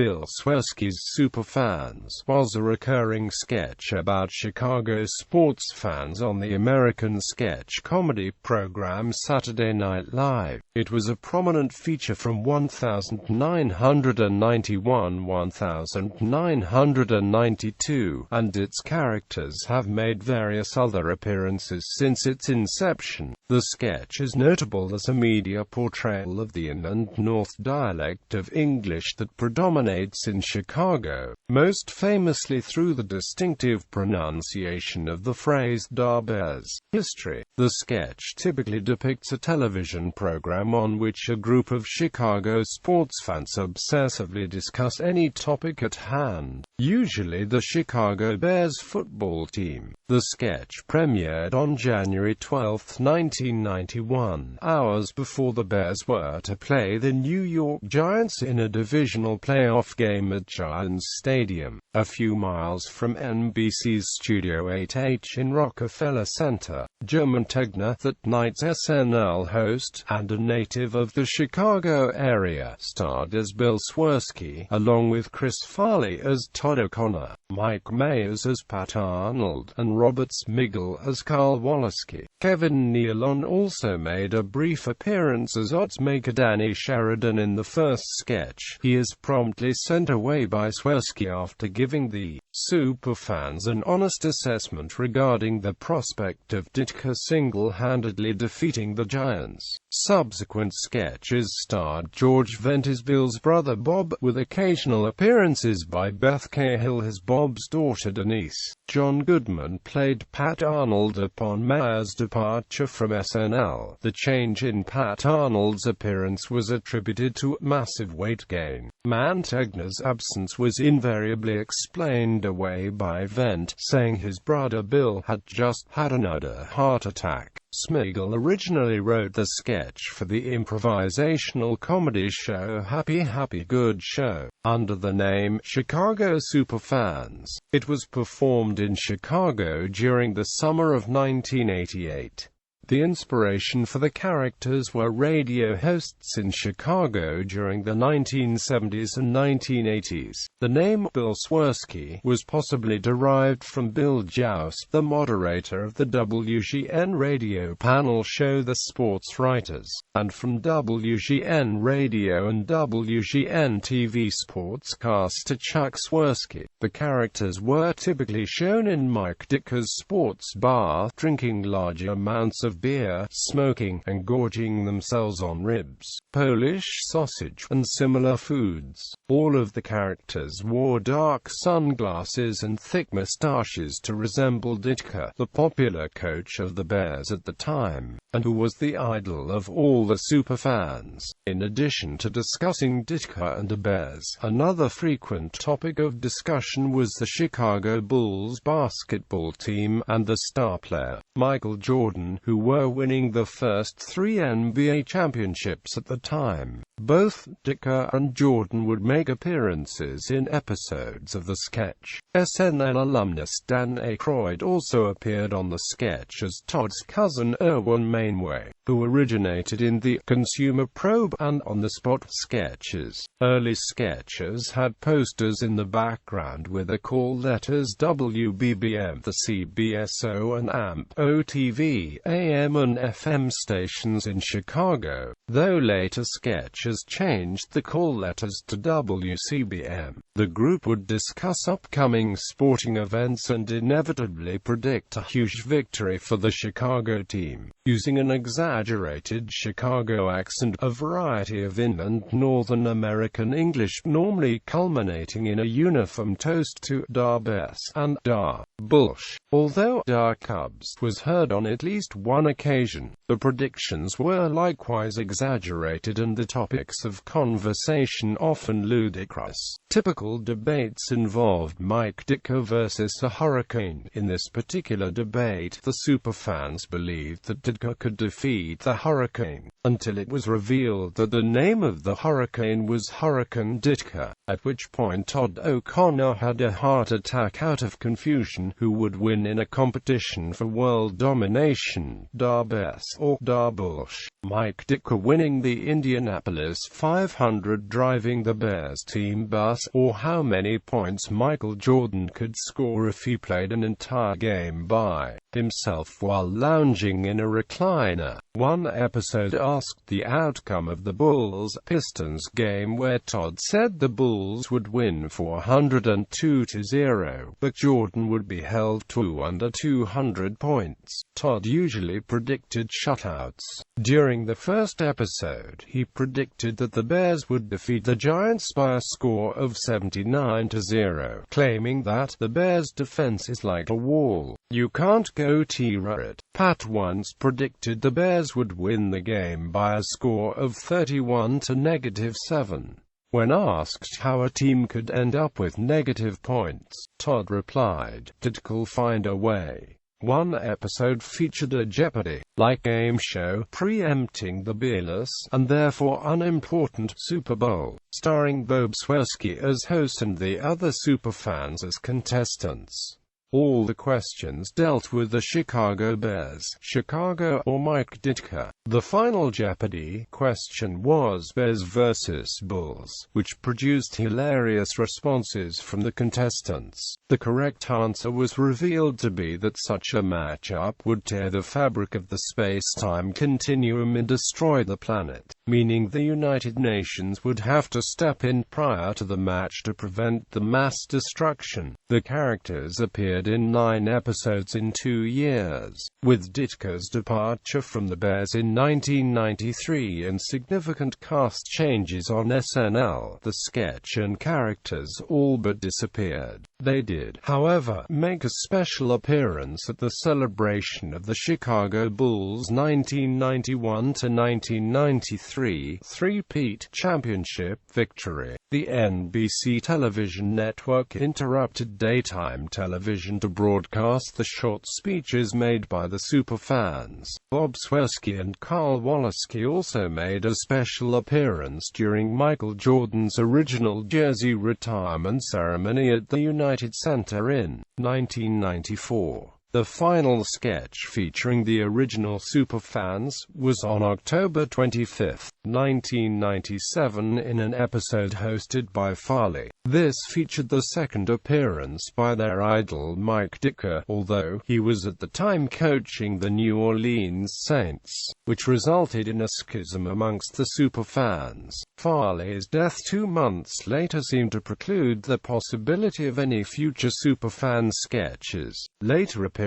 Bill Swerski's Superfans was a recurring sketch about Chicago sports fans on the American sketch comedy program Saturday Night Live. It was a prominent feature from 1991–1992, and its characters have made various other appearances since its inception. The sketch is notable as a media portrayal of the in and north dialect of English that predominates in Chicago, most famously through the distinctive pronunciation of the phrase "da Bears." History. The sketch typically depicts a television program on which a group of Chicago sports fans obsessively discuss any topic at hand, usually the Chicago Bears football team. The sketch premiered on January 12, 1991, hours before the Bears were to play the New York Giants in a divisional playoff game at Giants Stadium, a few miles from NBC's Studio 8H in Rockefeller Center. German Tegner, that night's SNL host, and a native of the Chicago area, starred as Bill Swerski, along with Chris Farley as Todd O'Connor, Mike Myers as Pat Arnold, and Robert Smigel as Carl Woloski. Kevin Nealon also made a brief appearance as oddsmaker Danny Sheridan in the first sketch. He is promptly sent away by Swerski after giving the Superfans an honest assessment regarding the prospect of Ditka single-handedly defeating the Giants. Subsequent sketches starred George Wendt as Bill's brother Bob, with occasional appearances by Beth Cahill as Bob's daughter Denise. John Goodman played Pat Arnold upon Myers' departure from SNL. The change in Pat Arnold's appearance was attributed to massive weight gain. Tegner's absence was invariably explained away by Wendt, saying his brother Bill had just had another heart attack. Smigel originally wrote the sketch for the improvisational comedy show Happy Happy Good Show, under the name Chicago Superfans. It was performed in Chicago during the summer of 1988. The inspiration for the characters were radio hosts in Chicago during the 1970s and 1980s. The name Bill Swerski was possibly derived from Bill Joust, the moderator of the WGN radio panel show The Sports Writers, and from WGN Radio and WGN TV sportscaster Chuck Swerski. The characters were typically shown in Mike Ditka's sports bar, drinking large amounts of beer, smoking, and gorging themselves on ribs, Polish sausage, and similar foods. All of the characters wore dark sunglasses and thick mustaches to resemble Ditka, the popular coach of the Bears at the time, and who was the idol of all the superfans. In addition to discussing Ditka and the Bears, another frequent topic of discussion was the Chicago Bulls basketball team and the star player, Michael Jordan, who were winning the first 3 NBA championships at the time. Both Ditka and Jordan would make appearances in episodes of the sketch. SNL alumnus Dan Aykroyd also appeared on the sketch as Todd's cousin Erwin Mainway, who originated in the Consumer Probe and on-the-spot sketches. Early sketches had posters in the background with the call letters WBBM, the CBSO and AMP, OTV, AM and FM stations in Chicago, though later sketches changed the call letters to WCBM. The group would discuss upcoming sporting events and inevitably predict a huge victory for the Chicago team, using an exaggerated Chicago accent, a variety of inland Northern American English, normally culminating in a uniform toast to "da Bears" and "da Bush." Although "da Cubs" was heard on at least one occasion, the predictions were likewise exaggerated and the topics of conversation often ludicrous. Typical debates involved Mike Ditka versus a hurricane. In this particular debate, the superfans believed that Ditka could defeat the hurricane, until it was revealed that the name of the hurricane was Hurricane Ditka. at which point Todd O'Connor had a heart attack out of confusion who would win in a competition for world domination, Da Bess or Da Bush. Mike Ditka winning the Indianapolis 500 driving the Bears team bus, or how many points Michael Jordan could score if he played an entire game by himself while lounging in a recliner. One episode asked the outcome of the Bulls-Pistons game where Todd said the Bulls would win 402-0, but Jordan would be held to under 200 points. Todd usually predicted shutouts. During the first episode, he predicted that the Bears would defeat the Giants by a score of 79-0, claiming that the Bears' defense is like a wall. You can't go tear it. Pat once predicted the Bears would win the game by a score of 31-7. When asked how a team could end up with negative points, Todd replied, "Dit'll find a way." One episode featured a Jeopardy!-like game show preempting the beerless, and therefore unimportant, Super Bowl, starring Bob Swerski as host and the other Superfans as contestants. All the questions dealt with the Chicago Bears, Chicago or Mike Ditka. The final Jeopardy! Question was Bears vs. Bulls, which produced hilarious responses from the contestants. The correct answer was revealed to be that such a matchup would tear the fabric of the space-time continuum and destroy the planet, meaning the United Nations would have to step in prior to the match to prevent the mass destruction. The characters appeared in 9 episodes in 2 years, with Ditka's departure from the Bears in 1993 and significant cast changes on SNL. The sketch and characters all but disappeared. They did, however, make a special appearance at the celebration of the Chicago Bulls' 1991-1993 three-peat championship victory. The NBC television network interrupted daytime television to broadcast the short speeches made by the Superfans. Bob Swerski and Carl Woloski also made a special appearance during Michael Jordan's original jersey retirement ceremony at the United Center in 1994. The final sketch featuring the original Superfans was on October 25, 1997 in an episode hosted by Farley. This featured the second appearance by their idol Mike Ditka, although he was at the time coaching the New Orleans Saints, which resulted in a schism amongst the Superfans. Farley's death 2 months later seemed to preclude the possibility of any future Superfan sketches. Later appearances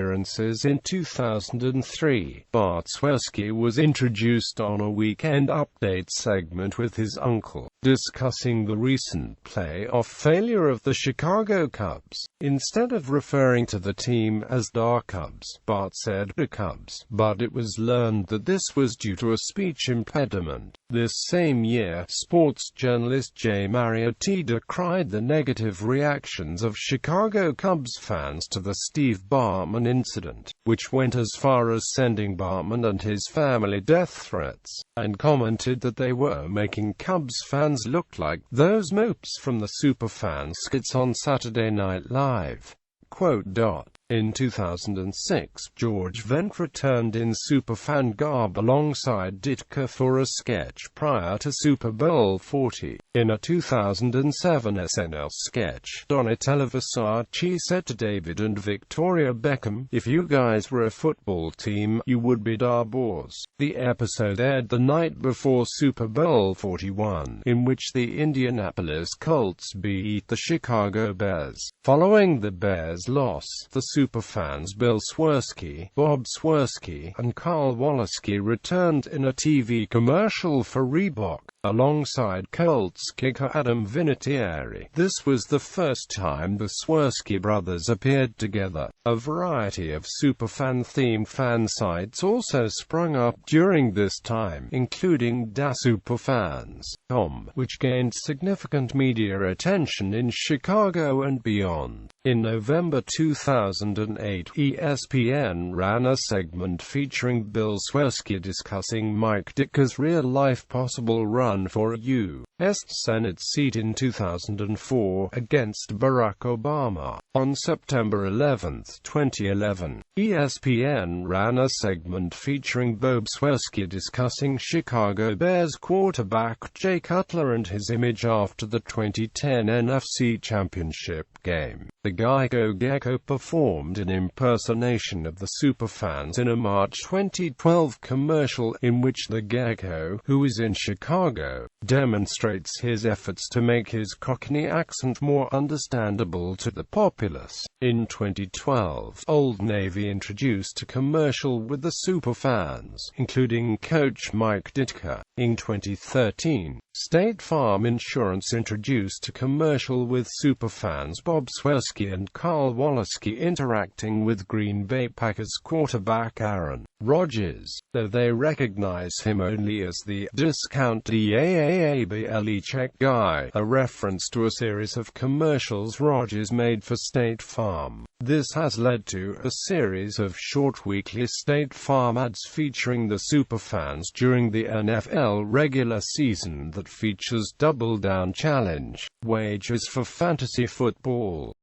in 2003, Bart Swerski was introduced on a Weekend Update segment with his uncle, discussing the recent playoff failure of the Chicago Cubs. Instead of referring to the team as the Cubs, Bart said the Cubs, but it was learned that this was due to a speech impediment. This same year, sports journalist J. Mariotti decried the negative reactions of Chicago Cubs fans to the Steve Bartman incident, which went as far as sending Bartman and his family death threats, and commented that they were making Cubs fans look like those mopes from the Superfans skits on Saturday Night Live. In 2006, George Wendt returned in Superfan garb alongside Ditka for a sketch prior to Super Bowl 40. In a 2007 SNL sketch, Donatella Versace said to David and Victoria Beckham, "If you guys were a football team, you would be da Boars." The episode aired the night before Super Bowl 41, in which the Indianapolis Colts beat the Chicago Bears. Following the Bears' loss, the Superfans Bill Swerski, Bob Swerski, and Carl Woloski returned in a TV commercial for Reebok, alongside Colts kicker Adam Vinatieri. This was the first time the Swerski brothers appeared together. A variety of Superfan-themed fan sites also sprung up during this time, including DaSuperfans.com, which gained significant media attention in Chicago and beyond. In November 2008, ESPN ran a segment featuring Bill Swerski discussing Mike Ditka's real-life possible run for a U.S. Senate seat in 2004 against Barack Obama. On September 11, 2011, ESPN ran a segment featuring Bob Swerski discussing Chicago Bears quarterback Jay Cutler and his image after the 2010 NFC Championship game. The Geico Gecko performed an impersonation of the Superfans in a March 2012 commercial, in which the Gecko, who is in Chicago, demonstrates his efforts to make his Cockney accent more understandable to the populace. In 2012, Old Navy introduced a commercial with the Superfans, including coach Mike Ditka. In 2013, State Farm Insurance introduced a commercial with Superfans Bob Swerski and Carl Woloski interacting with Green Bay Packers quarterback Aaron Rodgers, though they recognize him only as the discount DAABLE check guy, a reference to a series of commercials Rodgers made for State Farm. This has led to a series of short weekly State Farm ads featuring the Superfans during the NFL regular season that features Double Down Challenge, wagers for fantasy football,